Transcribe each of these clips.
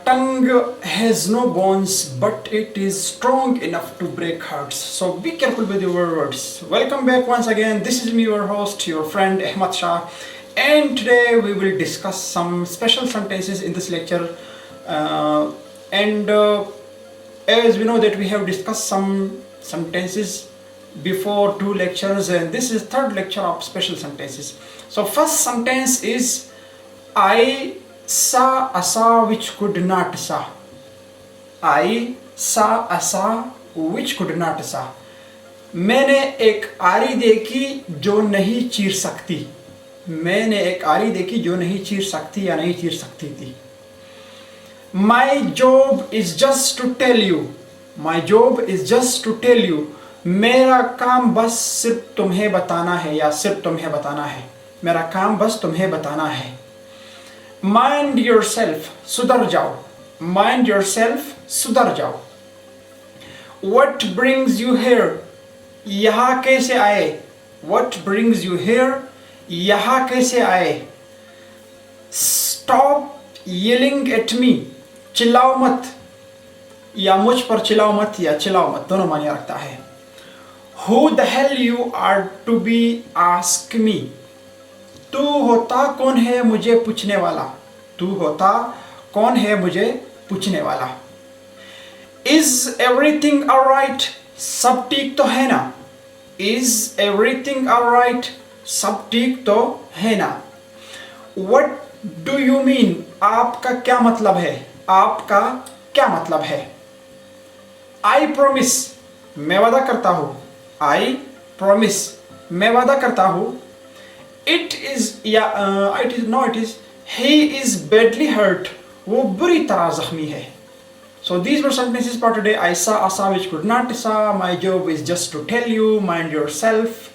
tongue has no bones, but it is strong enough to break hearts. So be careful with your words. Welcome back once again. This is me, your host, your friend Ahmad Shah, and today we will discuss some special sentences in this lecture. And As we know that we have discussed some sentences before two lectures, and this is third lecture of special sentences. So first sentence is I saw a saw which could not saw. I saw a saw which could not saw. मैंने एक आरी देखी जो नहीं चीर सकती. मैंने एक आरी देखी जो नहीं चीर सकती या नहीं चीर सकती थी. My job is just to tell you. My job is just to tell you. मेरा काम बस सिर्फ तुम्हें बताना है या सिर्फ तुम्हें बताना है. मेरा काम बस तुम्हें बताना है. Mind yourself, सुधर जाओ. Mind yourself, सुधर जाओ. What brings you here? यहाँ कैसे आए? What brings you here? यहाँ कैसे आए? Stop yelling at me. चिल्लाओ मत या मुझ पर चिल्लाओ मत या चिल्लाओ मत, दोनों मायने रखता है. Who the hell you are to be ask me? तू होता कौन है मुझे पूछने वाला. तू होता कौन है मुझे पूछने वाला. Is everything alright? सब ठीक तो है ना. Is everything alright? सब ठीक तो है ना. What do you mean? आपका क्या मतलब है. आपका क्या मतलब है. I promise, मैं वादा करता हूँ. I promise, मैं वादा करता हूँ. It is he is badly hurt. वो बुरी तरह जख्मी है. So these were sentences for today. I saw a saw which could not saw. My job is just to tell you. Mind yourself.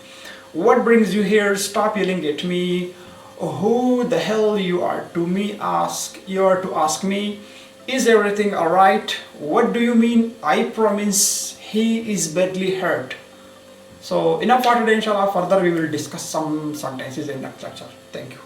What brings you here? Stop yelling at me. Who the hell you are to me? You are to ask me. Is everything alright? What do you mean? I promise. He is badly hurt. So enough for today, inshallah. Further we will discuss some sentences in next lecture. Thank you.